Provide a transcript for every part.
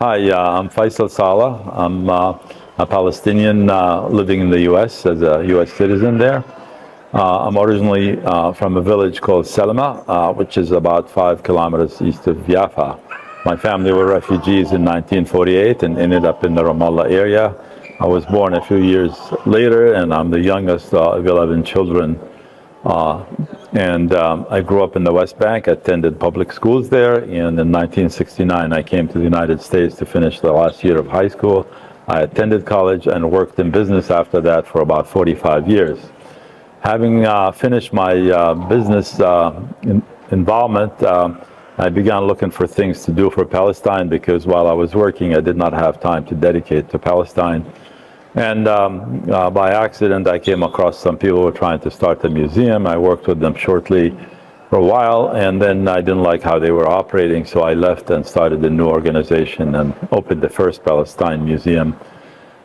Hi, I'm Faisal Saleh. I'm a Palestinian living in the U.S. as a U.S. citizen there. I'm originally from a village called Selma, which is about 5 kilometers east of Jaffa. My family were refugees in 1948 and ended up in the Ramallah area. I was born a few years later, and I'm the youngest of 11 children. I grew up in the West Bank, attended public schools there, and in 1969 I came to the United States to finish the last year of high school. I attended college and worked in business after that for about 45 years. Having finished my business involvement, I began looking for things to do for Palestine because while I was working, I did not have time to dedicate to Palestine. And by accident, I came across some people who were trying to start a museum. I worked with them shortly for a while, and then I didn't like how they were operating, so I left and started a new organization and opened the first Palestine museum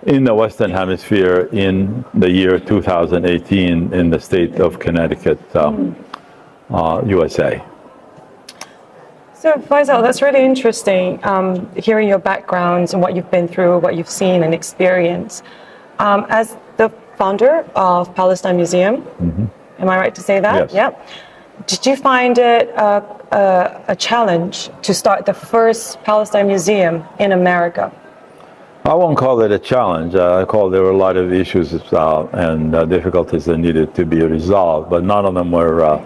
in the Western Hemisphere in the year 2018 in the state of Connecticut, USA. So Faisal, that's really interesting, hearing your backgrounds and what you've been through, what you've seen and experienced. As the founder of Palestine Museum, am I right to say that? Yes. Yep. Did you find it a challenge to start the first Palestine museum in America? I won't call it a challenge. I call there were a lot of issues and difficulties that needed to be resolved, but none of them were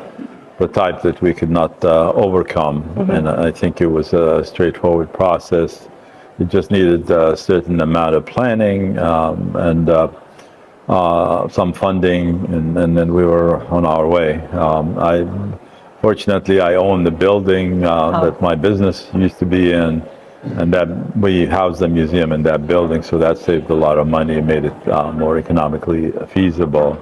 the type that we could not overcome. And I think it was a straightforward process. It just needed a certain amount of planning and some funding, and then we were on our way. Fortunately, I own the building that my business used to be in, and that we housed the museum in that building, so that saved a lot of money and made it more economically feasible.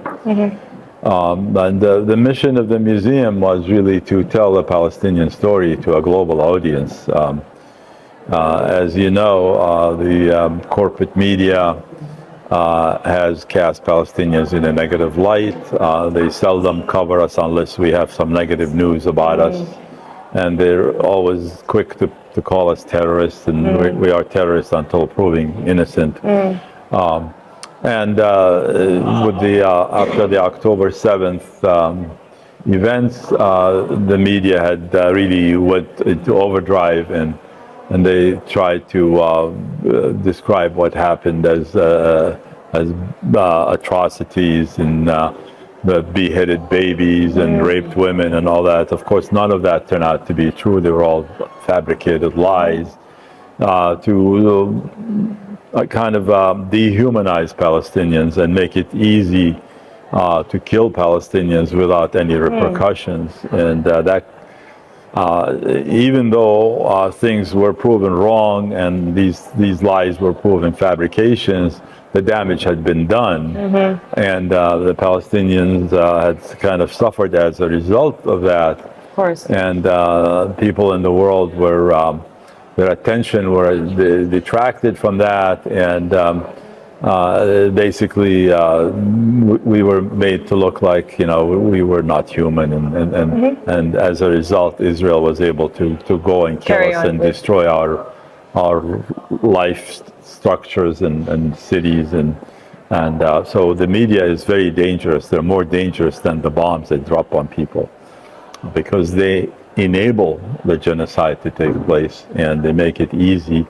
And the mission of the museum was really to tell the Palestinian story to a global audience. As you know, the corporate media has cast Palestinians in a negative light. They seldom cover us unless we have some negative news about us. And they're always quick to call us terrorists, and we are terrorists until proven innocent. And with after the October 7th events, the media had really went into overdrive, and they tried to describe what happened as atrocities and the beheaded babies and raped women and all that. Of course, none of that turned out to be true. They were all fabricated lies to kind of dehumanize Palestinians and make it easy to kill Palestinians without any repercussions. And that even though things were proven wrong and these lies were proven fabrications, the damage had been done, and the Palestinians had kind of suffered as a result of that. Of course. And people in the world were their attention were detracted from that, and basically we were made to look like we were not human, and as a result, Israel was able to go and kill us and destroy our life structures and cities, and so the media is very dangerous. They're more dangerous than the bombs they drop on people, because they enable the genocide to take place, and they make it easy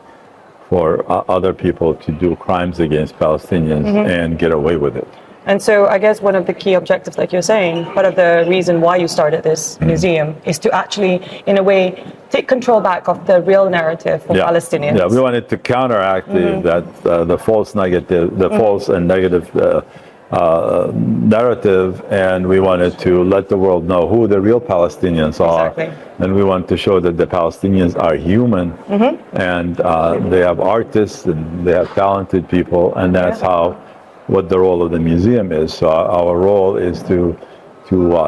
for other people to do crimes against Palestinians and get away with it. And so I guess one of the key objectives, like you're saying, part of the reason why you started this museum is to actually, in a way, take control back of the real narrative for Palestinians. Yeah, we wanted to counteract the false negative, the false and negative narrative, and we wanted to let the world know who the real Palestinians are. And we want to show that the Palestinians are human, and they have artists and they have talented people, and that's what the role of the museum is. So our role is to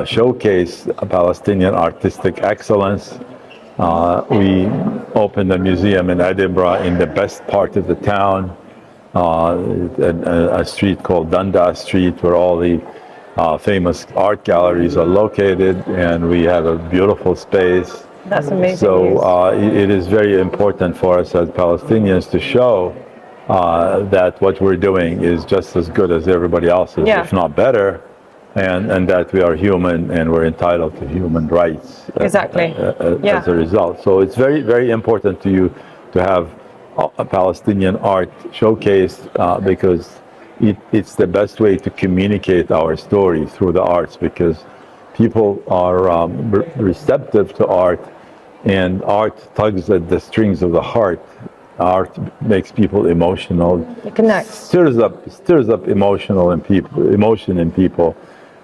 showcase Palestinian artistic excellence. We opened a museum in Edinburgh in the best part of the town, a street called Dundas Street, where all the famous art galleries are located, and we have a beautiful space. That's amazing. So it is very important for us as Palestinians to show that what we're doing is just as good as everybody else's, if not better, and that we are human and we're entitled to human rights as a result. So it's very, very important to you to have a Palestinian art showcased because it's the best way to communicate our story through the arts, because people are receptive to art, and art tugs at the strings of the heart. Art makes people emotional. It connects. Stirs up emotion in people,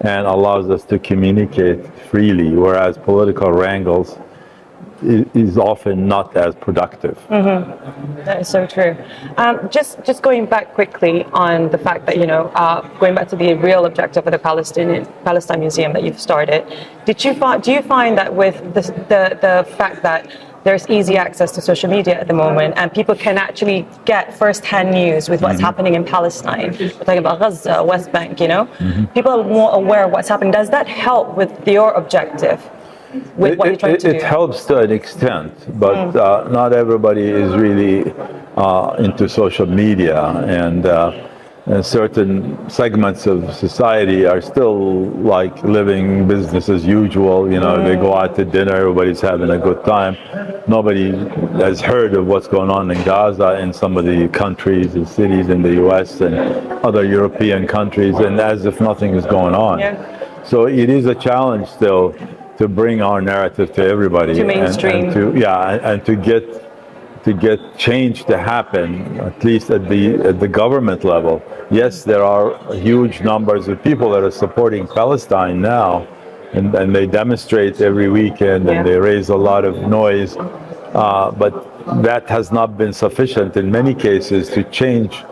and allows us to communicate freely. Whereas political wrangles is often not as productive. That is so true. Just going back quickly on the fact that, going back to the real objective of the Palestine Museum that you've started, do you find that with the fact that there's easy access to social media at the moment and people can actually get first-hand news with what's happening in Palestine, we're talking about Gaza, West Bank, people are more aware of what's happening. Does that help with your objective? With what you're trying to do? It helps to an extent, but not everybody is really into social media, and certain segments of society are still like living business as usual. They go out to dinner, everybody's having a good time. Nobody has heard of what's going on in Gaza, in some of the countries and cities in the US and other European countries, and as if nothing is going on. So it is a challenge still to bring our narrative to everybody, to mainstream, and to get change to happen, at least at the government level. Yes, there are huge numbers of people that are supporting Palestine now, and they demonstrate every weekend, and they raise a lot of noise, but that has not been sufficient in many cases to change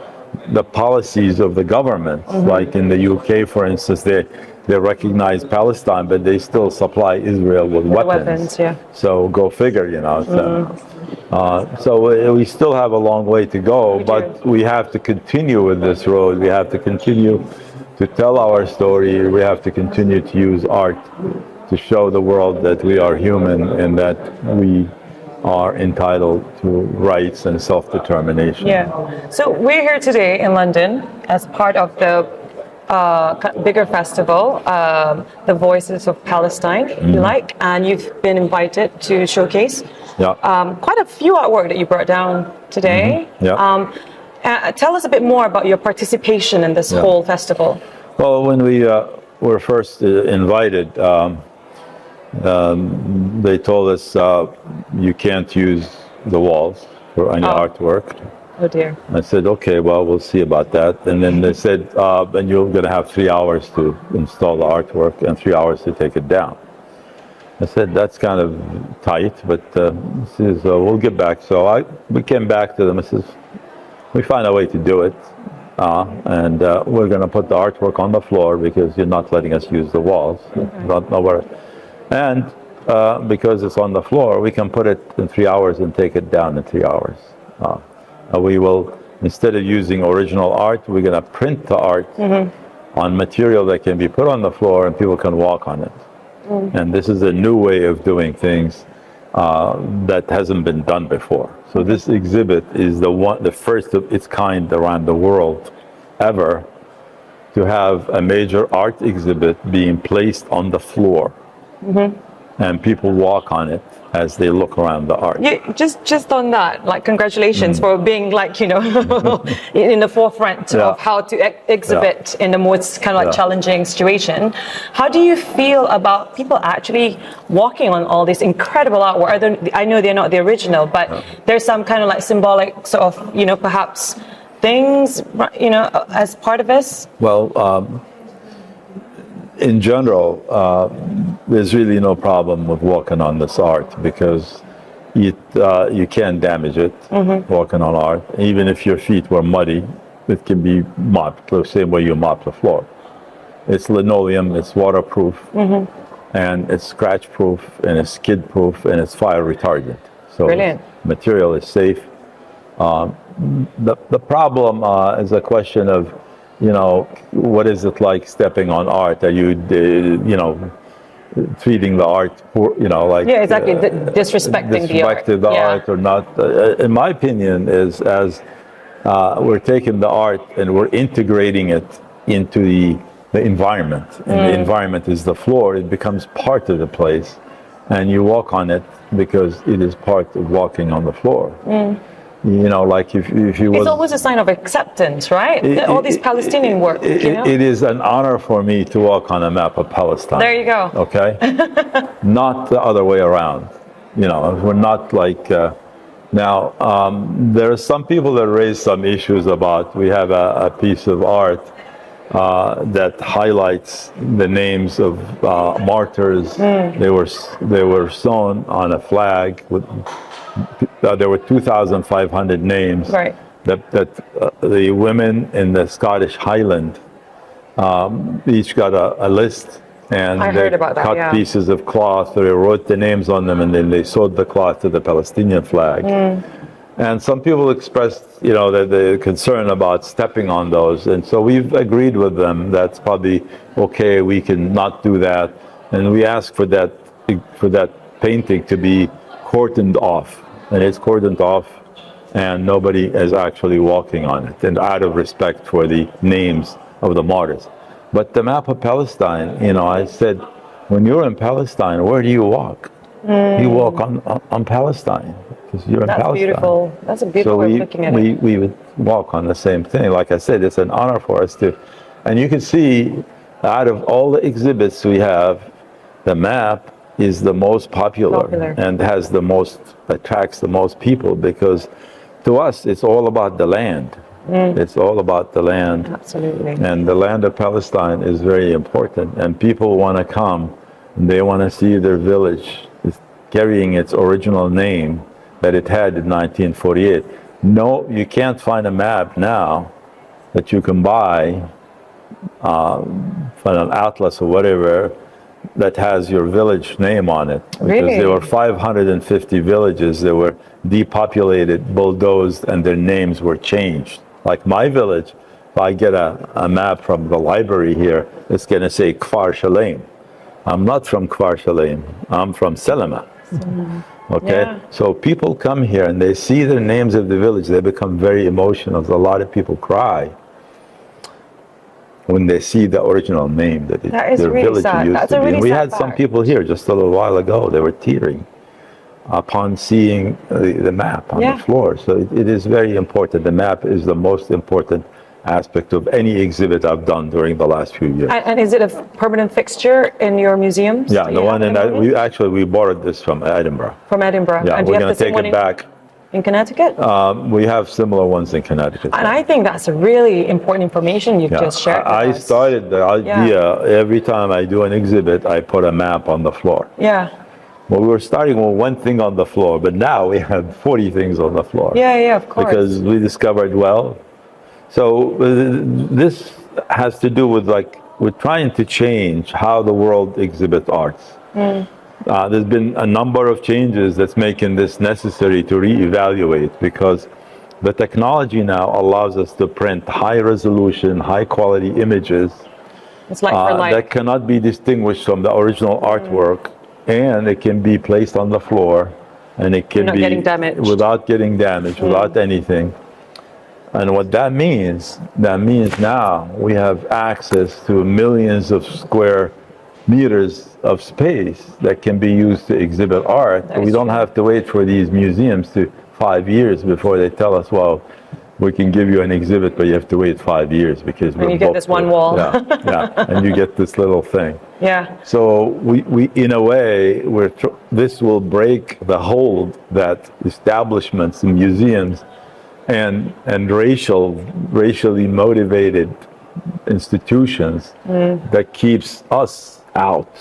the policies of the government. Like in the UK, for instance, they recognize Palestine, but they still supply Israel with weapons. So go figure, So we still have a long way to go, but we have to continue with this road. We have to continue to tell our story. We have to continue to use art to show the world that we are human and that we are entitled to rights and self-determination. So we're here today in London as part of the bigger festival, the Voices of Palestine, if you like, and you've been invited to showcase quite a few artwork that you brought down today. Tell us a bit more about your participation in this whole festival. Well, when we were first invited, they told us you can't use the walls for any artwork. Oh dear. I said, okay, well, we'll see about that. And then they said, and you're going to have 3 hours to install the artwork and 3 hours to take it down. I said, that's kind of tight, but we'll get back. So we came back to them and says, we find a way to do it. And we're going to put the artwork on the floor because you're not letting us use the walls. And because it's on the floor, we can put it in 3 hours and take it down in 3 hours. We will, instead of using original art, we're going to print the art on material that can be put on the floor and people can walk on it. And this is a new way of doing things that hasn't been done before. So this exhibit is the first of its kind around the world ever to have a major art exhibit being placed on the floor. And people walk on it as they look around the art. Just on that, like, congratulations for being, like, in the forefront of how to exhibit in the most kind of like challenging situation. How do you feel about people actually walking on all this incredible artwork? I know they're not the original, but there's some kind of like symbolic sort of, perhaps things, as part of this? Well, in general, there's really no problem with walking on this art because you can't damage it walking on art. Even if your feet were muddy, it can be mopped the same way you mop the floor. It's linoleum, it's waterproof, and it's scratch-proof, and it's skid-proof, and it's fire retardant. So brilliant. Material is safe. The problem is a question of, what is it like stepping on art? Are you, treating the art poor, like Yeah, exactly. Disrespecting the art. disrespected the Yeah. art or not. In my opinion, is as we're taking the art and we're integrating it into the environment, and the environment is the floor. It becomes part of the place, and you walk on it because it is part of walking on the floor. Like if you was, It's almost a sign of acceptance, right? All these Palestinian work. it is an honor for me to walk on a map of Palestine. There you go. Okay, not the other way around. We're not like. Now, there are some people that raise some issues about. We have a piece of art that highlights the names of martyrs. They were sewn on a flag with. There were 2,500 names. Right. That the women in the Scottish Highland each got a list, and I they heard about that, cut yeah. pieces of cloth. They wrote the names on them, and then they sewed the cloth to the Palestinian flag. And some people expressed, that they're concerned about stepping on those, and so we've agreed with them that's probably okay. We can not do that, and we ask for that painting to be cordoned off, and it's cordoned off, and nobody is actually walking on it, and out of respect for the names of the martyrs. But the map of Palestine, I said, when you're in Palestine, where do you walk? You walk on Palestine, because you're in That's Palestine. beautiful. That's a beautiful way of looking at it. We would walk on the same thing. Like I said, it's an honor for us to, and you can see, out of all the exhibits we have, the map is the most popular and attracts the most people, because to us it's all about the land. It's all about the land. Absolutely. And the land of Palestine is very important, and people want to come, and they want to see their village carrying its original name that it had in 1948. No, you can't find a map now that you can buy from an atlas or whatever that has your village name on it. Because Really? there were 550 villages that were depopulated, bulldozed, and their names were changed. Like my village, if I get a map from the library here, it's going to say Kfar Shalem. I'm not from Kfar Shalem. I'm from Selma. Okay? Yeah. So people come here and they see the names of the village. They become very emotional. A lot of people cry when they see the original name that is their really village sad. used That's to a be. really And we sad had some fact. people here just a little while ago. They were tearing upon seeing the map on the floor. So it is very important. The map is the most important aspect of any exhibit I've done during the last few years. And is it a permanent fixture in your museums? Yeah, that the you one have in we borrowed this from Edinburgh. from Edinburgh. Yeah, And do we're you have going to the same take one it back. in Connecticut? We have similar ones in Connecticut. And I think that's a really important information you've just shared with I us. started the idea, every time I do an exhibit, I put a map on the floor. Yeah. Well, we were starting with one thing on the floor, but now we have 40 things on the floor. Yeah, of course. Because we discovered, so this has to do with we're trying to change how the world exhibits arts. There's been a number of changes that's making this necessary to reevaluate, because the technology now allows us to print high resolution, high quality images It's like for like. that cannot be distinguished from the original artwork, and it can be placed on the floor, and it can be getting damaged. without getting damaged, without anything. And what that means now we have access to millions of square meters of space that can be used to exhibit art. We don't have to wait for these museums to 5 years before they tell us, we can give you an exhibit, but you have to wait 5 years because And you get this one wall. and you get this little thing. Yeah. So we in a way, this will break the hold that establishments and museums and racially motivated institutions that keeps us out.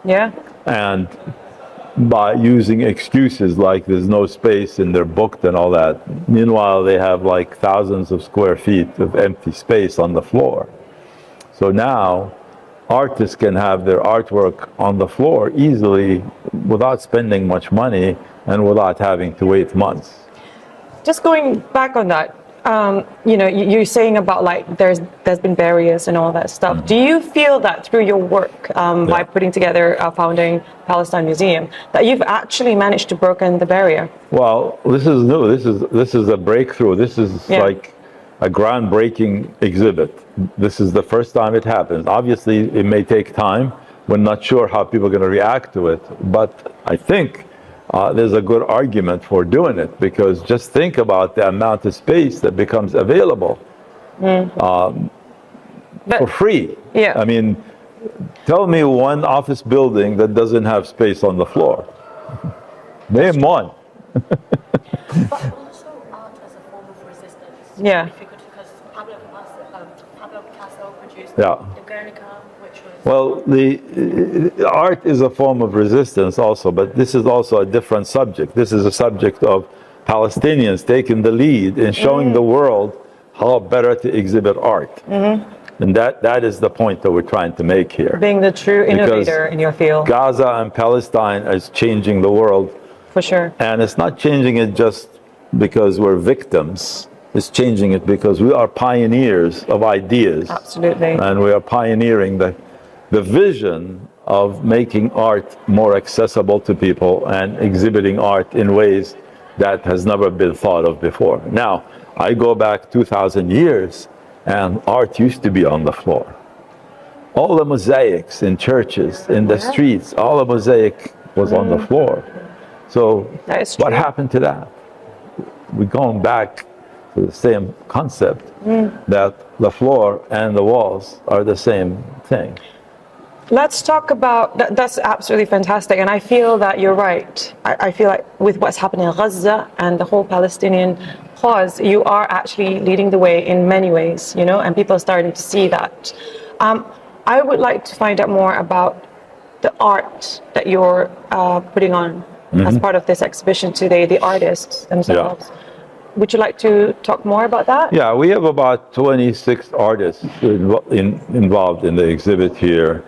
Yeah. And by using excuses like there's no space and they're booked and all that. Meanwhile, they have thousands of square feet of empty space on the floor. So now artists can have their artwork on the floor easily without spending much money and without having to wait months. Just going back on that, You're saying about like there's been barriers and all that stuff. Do you feel that through your work by putting together founding Palestine Museum that you've actually managed to broken the barrier? Well, this is new. This is a breakthrough. This is like a groundbreaking exhibit. This is the first time it happens. Obviously, it may take time. We're not sure how people are going to react to it, but I think there's a good argument for doing it, because just think about the amount of space that becomes available for free. Yeah. I mean, tell me one office building that doesn't have space on the floor. Name one. But also art as a form of resistance. Yeah. If you could, because Pablo Picasso produced Yeah. the Guernica, which was... Well, the art is a form of resistance also, but this is also a different subject. This is a subject of Palestinians taking the lead in showing the world how better to exhibit art. And that is the point that we're trying to make here. Being the true innovator in your field. Gaza and Palestine is changing the world. For sure. And it's not changing it just because we're victims. It's changing it because we are pioneers of ideas. Absolutely. And we are pioneering the vision of making art more accessible to people and exhibiting art in ways that has never been thought of before. Now, I go back 2,000 years, and art used to be on the floor. All the mosaics in churches, in the streets, all the mosaic was on the floor. So That is what true. happened to that? We're going back to the same concept, that the floor and the walls are the same thing. Let's talk about that's absolutely fantastic, and I feel that you're right. I feel like with what's happening in Gaza and the whole Palestinian cause, you are actually leading the way in many ways, and people are starting to see that. I would like to find out more about the art that you're putting on as part of this exhibition today, the artists themselves. Would you like to talk more about that? Yeah, we have about 26 artists involved in the exhibit here,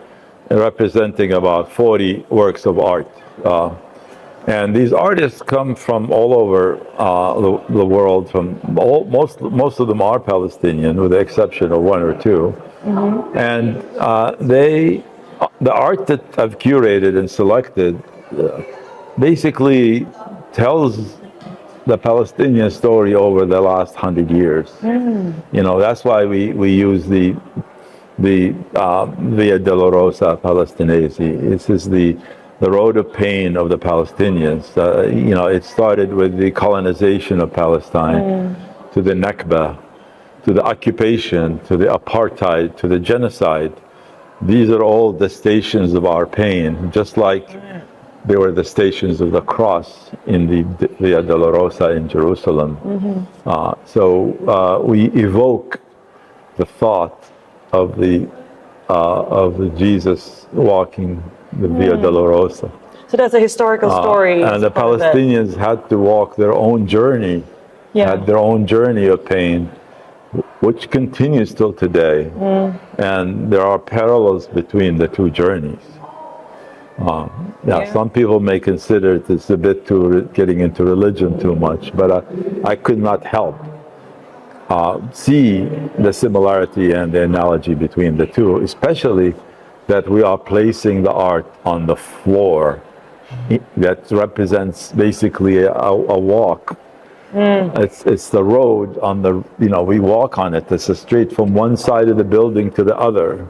representing about 40 works of art. And these artists come from all over the world. Most of them are Palestinian, with the exception of one or two. And the art that I've curated and selected basically tells the Palestinian story over the last 100 years. That's why we use the Via Dolorosa Palestinese. This is the road of pain of the Palestinians. It started with the colonization of Palestine, to the Nakba, to the occupation, to the apartheid, to the genocide. These are all the stations of our pain, just like they were the stations of the cross in the Via Dolorosa in Jerusalem. So we evoke the thought of the Jesus walking the Via Dolorosa. So that's a historical story. And the Palestinians had to walk their own journey, had their own journey of pain, which continues till today. And there are parallels between the two journeys. Some people may consider it's a bit too getting into religion too much, but I could not help see the similarity and the analogy between the two, especially that we are placing the art on the floor that represents basically a walk. It's the road on the, we walk on it. It's a street from one side of the building to the other.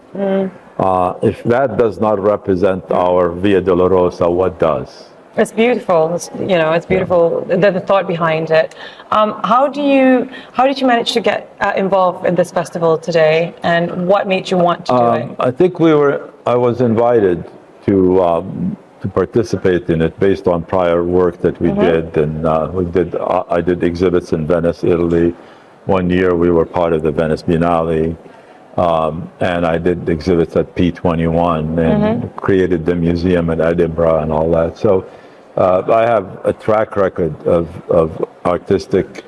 If that does not represent our Via Dolorosa, what does? It's beautiful. It's beautiful. The thought behind it. How did you manage to get involved in this festival today, and what made you want to do it? I think I was invited to participate in it based on prior work that we did, and I did exhibits in Venice, Italy. One year we were part of the Venice Biennale, and I did exhibits at P21 and created the museum in Edinburgh and all that. So I have a track record of artistic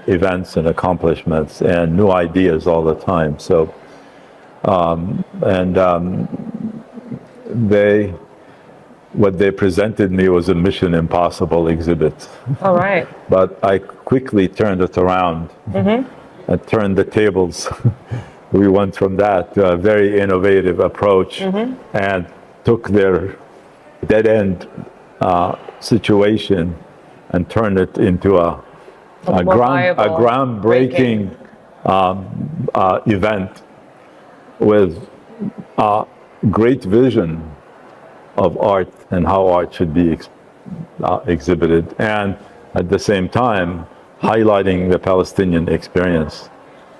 events and accomplishments and new ideas all the time. So, what they presented me was a Mission Impossible exhibit. All right. But I quickly turned it around and turned the tables. We went from that to a very innovative approach and took their dead-end situation and turned it into a groundbreaking event with great vision of art and how art should be exhibited, and at the same time highlighting the Palestinian experience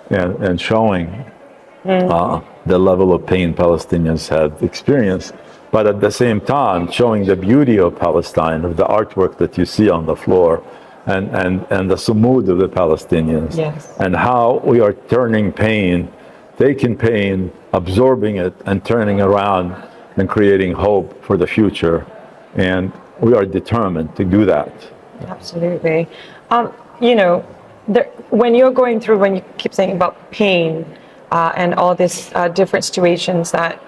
and showing the level of pain Palestinians have experienced, but at the same time showing the beauty of Palestine, of the artwork that you see on the floor, and the sumud of the Palestinians, and how we are turning pain, taking pain, absorbing it, and turning around and creating hope for the future. And we are determined to do that. Absolutely. You know, when you're going through, when you keep saying about pain and all these different situations that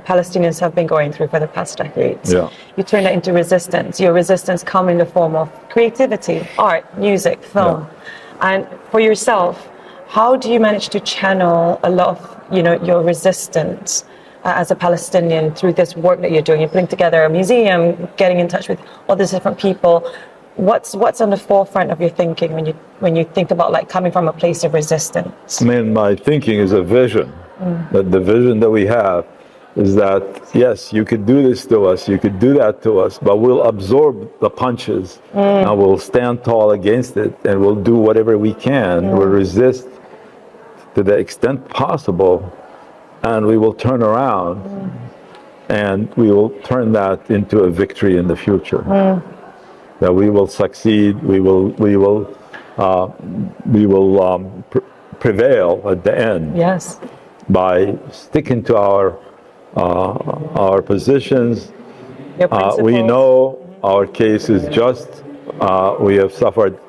Palestinians have been going through for the past decades, you turn that into resistance. Your resistance comes in the form of creativity, art, music, film. And for yourself, how do you manage to channel a lot of, you know, your resistance as a Palestinian through this work that you're doing? You're putting together a museum, getting in touch with all these different people. What's on the forefront of your thinking when you think about like coming from a place of resistance? I mean, my thinking is a vision. That the vision that we have is that, yes, you could do this to us, you could do that to us, but we'll absorb the punches and we'll stand tall against it, and we'll do whatever we can. We'll resist to the extent possible, and we will turn around and we will turn that into a victory in the future. That we will succeed, we will prevail at the end. Yes. By sticking to our positions. Your principles. We know our case is just. We have suffered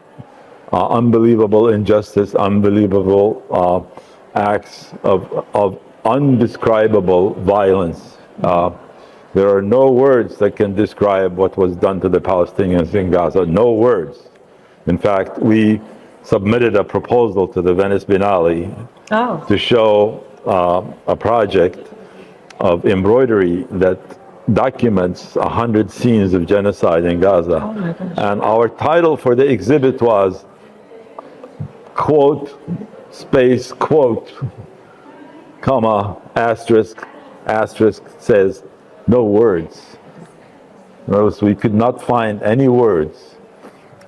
unbelievable injustice, unbelievable acts of undescribable violence. There are no words that can describe what was done to the Palestinians in Gaza. No words. In fact, we submitted a proposal to the Venice Biennale to show a project of embroidery that documents 100 scenes of genocide in Gaza. Oh my gosh. And our title for the exhibit was, quote, space, quote, comma, asterisk, asterisk, says, no words. In other words, we could not find any words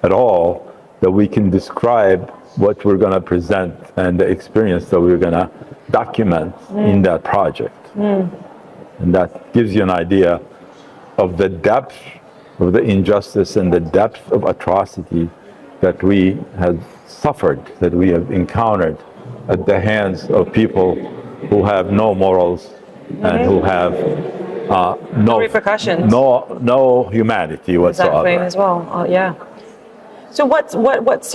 at all that we can describe what we're going to present and the experience that we're going to document in that project. And that gives you an idea of the depth of the injustice and the depth of atrocity that we have suffered, that we have encountered at the hands of people who have no morals and who have no repercussions, no humanity whatsoever. Exactly, as well. Yeah. So what's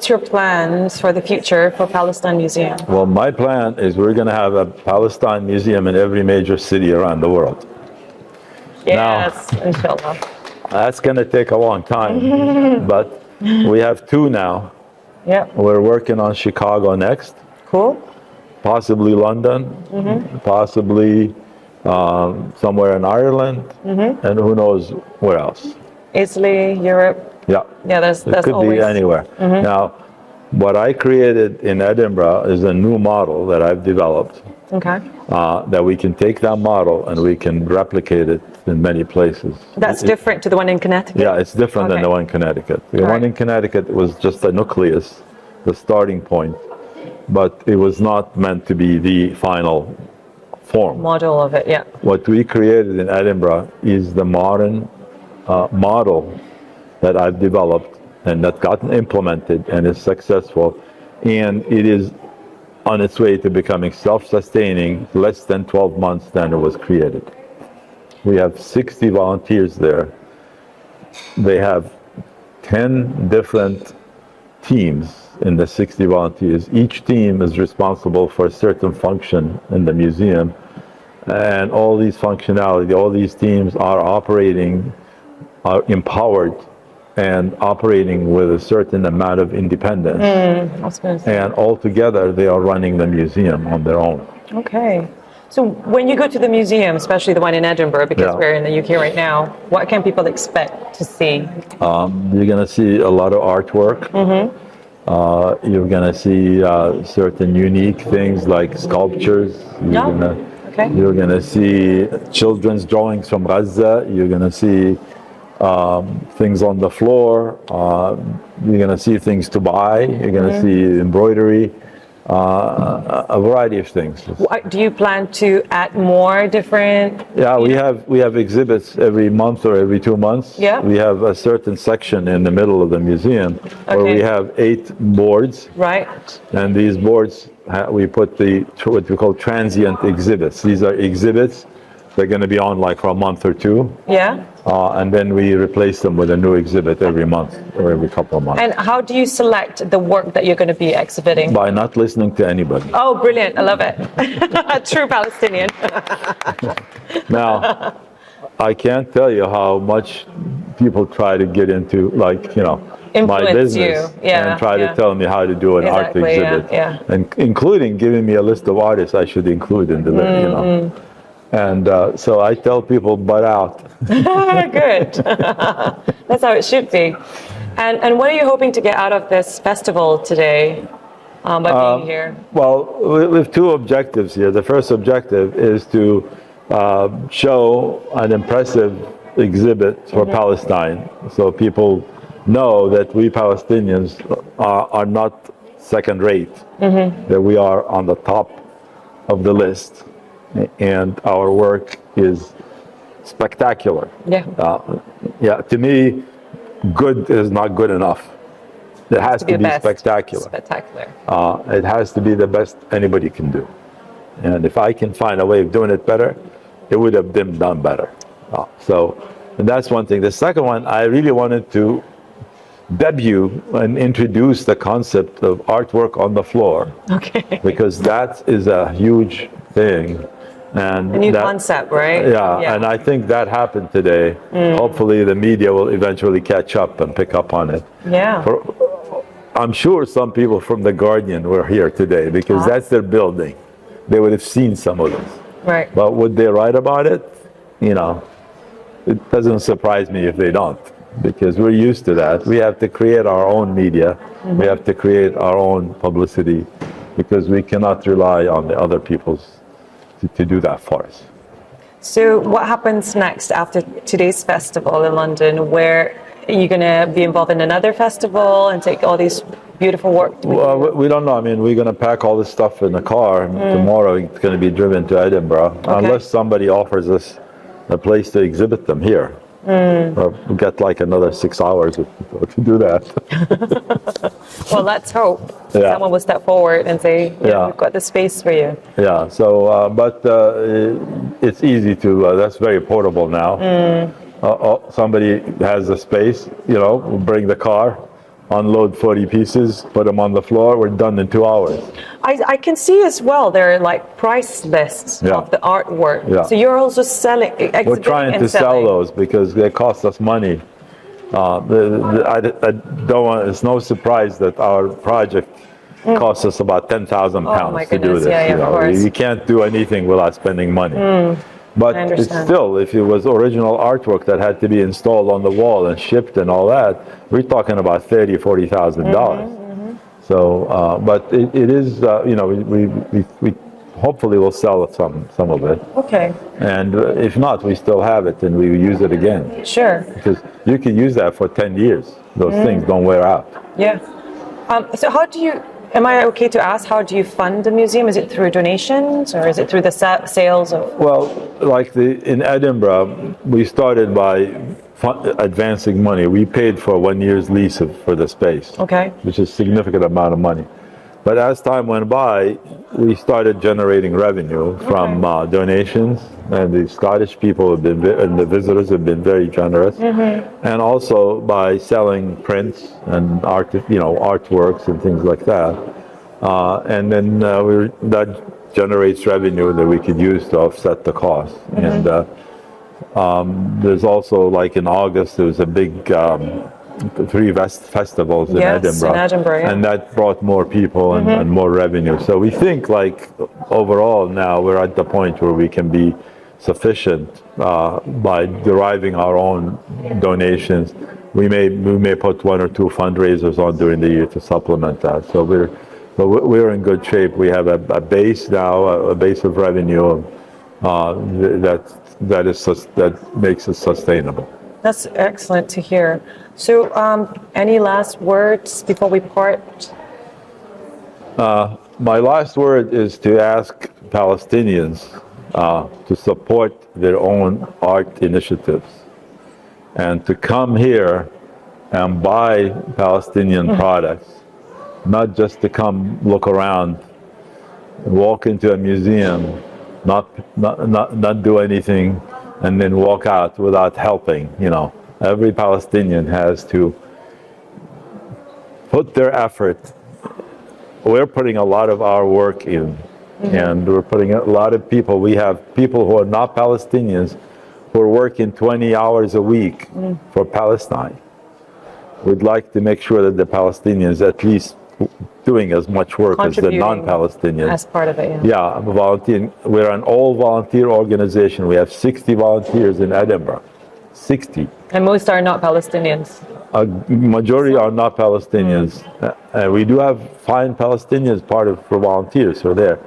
your plans for the future for Palestine Museum? Well, my plan is we're going to have a Palestine museum in every major city around the world. Yes, inshallah. That's going to take a long time, but we have two now. Yeah. We're working on Chicago next. Cool. Possibly London, possibly somewhere in Ireland, and who knows where else. Italy, Europe. Yeah. Yeah, that's it could always be anywhere. Now, what I created in Edinburgh is a new model that I've developed. Okay. That we can take that model and we can replicate it in many places. That's different to the one in Connecticut? Yeah, it's different than the one in Connecticut. The one in Connecticut was just a nucleus, the starting point, but it was not meant to be the final form. Model of it, yeah. What we created in Edinburgh is the modern model that I've developed and that got implemented and is successful, and it is on its way to becoming self-sustaining less than 12 months than it was created. We have 60 volunteers there. They have 10 different teams in the 60 volunteers. Each team is responsible for a certain function in the museum, and all these functionality, all these teams are operating, are empowered and operating with a certain amount of independence. I was gonna say. And all together, they are running the museum on their own. Okay. So when you go to the museum, especially the one in Edinburgh, because Yeah. we're in the UK right now, what can people expect to see? You're going to see a lot of artwork. You're going to see certain unique things like sculptures. Okay. You're going to see children's drawings from Gaza. You're going to see things on the floor. You're going to see things to buy. You're going to see embroidery. A variety of things. Do you plan to add more different? Yeah, we have exhibits every month or every 2 months. Yeah. We have a certain section in the middle of the museum where Okay. we have 8 boards, Right. and these boards we put what we call transient exhibits. These are exhibits that are going to be on like for a month or two, Yeah. and then we replace them with a new exhibit every month or every couple of months. And how do you select the work that you're going to be exhibiting? By not listening to anybody. Oh, brilliant. I love it. True Palestinian. Now, I can't tell you how much people try to get into, like, my Influence business you. Yeah, and try yeah. to tell me how to do an art Exactly, yeah, exhibit, yeah. and including giving me a list of artists I should include in the, And so I tell people, butt out. Good. That's how it should be. And what are you hoping to get out of this festival today by being here? Well, we have 2 objectives here. The first objective is to show an impressive exhibit for Palestine, so people know that we Palestinians are not second-rate, that we are on the top of the list, and our work is spectacular. Yeah. To me, good is not good enough. It has to be best. spectacular. Spectacular. It has to be the best anybody can do. And if I can find a way of doing it better, it would have been done better. And that's one thing. The second one, I really wanted to debut and introduce the concept of artwork on the floor, Okay. because that is a huge thing. And A new that- concept, right? Yeah, and I think that happened today. Hopefully the media will eventually catch up and pick up on it. Yeah. I'm sure some people from The Guardian were here today because that's their building. They would have seen some of this. Right. But would they write about it? It doesn't surprise me if they don't, because we're used to that. We have to create our own media. We have to create our own publicity, because we cannot rely on the other people's to do that for us. So what happens next after today's festival in London? Where are you going to be involved in another festival and take all these beautiful work? Well, we don't know. I mean, we're going to pack all this stuff in the car. Tomorrow it's going to be driven to Edinburgh, unless somebody offers us a place to exhibit them here. Or we'll get like another 6 hours to do that. Well, let's hope Yeah. someone will step forward and say, Yeah. we've got the space for you. Yeah, so, but it's easy to, that's very portable now. Somebody has a space, we'll bring the car, unload 40 pieces, put them on the floor, we're done in 2 hours. I can see as well, there are like price lists Yeah. of the artwork. Yeah. So you're also selling, exhibiting We're trying and to sell selling. those because they cost us money. I don't want, it's no surprise that our project costs us about £10,000 my to do goodness, this. yeah, of course. You can't do anything without spending money. But I it's understand. still, if it was original artwork that had to be installed on the wall and shipped and all that, we're talking about $30,000, $40,000. So, but it is, we hopefully will sell some of it. Okay, And if not, we still have it and we use it again. sure. Because you can use that for 10 years. Those things don't wear out. Yeah. So am I okay to ask, how do you fund the museum? Is it through donations or is it through the sales of? Well, like in Edinburgh, we started by advancing money. We paid for 1 year's lease for the space, Okay. which is a significant amount of money. But as time went by, we started generating revenue from donations, and the Scottish people have been, and the visitors have been very generous, and also by selling prints and artworks and things like that. And then that generates revenue that we could use to offset the cost. And there's also, like in August, there was a big 3 festivals in Yes, Edinburgh, in Edinburgh, yeah. and that brought more people and more revenue. So we think, like, overall now we're at the point where we can be sufficient by deriving our own donations. We may put 1 or 2 fundraisers on during the year to supplement that. So we're in good shape. We have a base now, a base of revenue that makes it sustainable. That's excellent to hear. So, any last words before we part? My last word is to ask Palestinians to support their own art initiatives and to come here and buy Palestinian products, not just to come look around, walk into a museum, not do anything, and then walk out without helping. Every Palestinian has to put their effort. We're putting a lot of our work in, and we're putting a lot of people. We have people who are not Palestinians who are working 20 hours a week for Palestine. We'd like to make sure that the Palestinians at least doing as much work as the non-Palestinians. As part of it, yeah. Volunteering. We're an all-volunteer organization. We have 60 volunteers in Edinburgh. 60. And most are not Palestinians. A majority are not Palestinians. We do have fine Palestinians for volunteers who are there.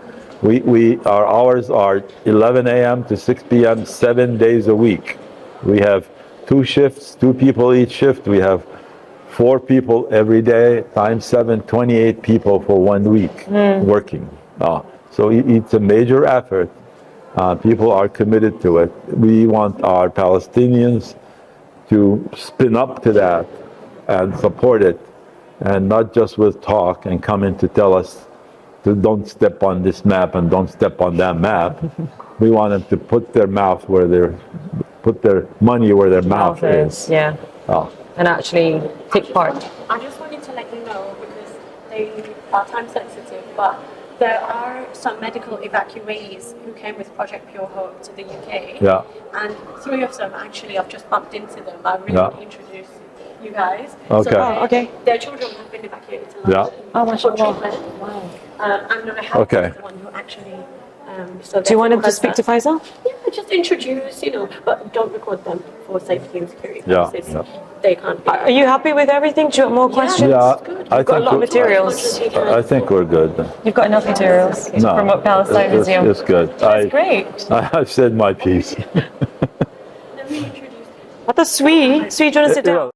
Our hours are 11 a.m. to 6 p.m. 7 days a week. We have 2 shifts, 2 people each shift. We have 4 people every day, times 7, 28 people for 1 week working. So it's a major effort. People are committed to it. We want our Palestinians to spin up to that and support it, and not just with talk and come in to tell us to don't step on this map and don't step on that map. We want them to put their money where their mouth is. Yeah. And actually take part. I just wanted to let you know, because they are time sensitive, but there are some medical evacuees who came with Project Pure Hope to the UK. Yeah. And 3 of them, actually, I've just bumped into them. I really want to introduce you guys. Okay. So their children have been evacuated to London for treatment. I'm going to help the one who actually... Do you want him to speak to Faisal? Yeah, just introduce, but don't record them for safety and security purposes. Yeah. They can't be. Are you happy with everything? Do you want more questions? Yeah, You've got a lot of materials. I think we're good. You've got enough materials from what Palestine Museum. It's good. That's great. I've said my piece. Let me introduce you. What the sweet? Sweet, do you want to sit down?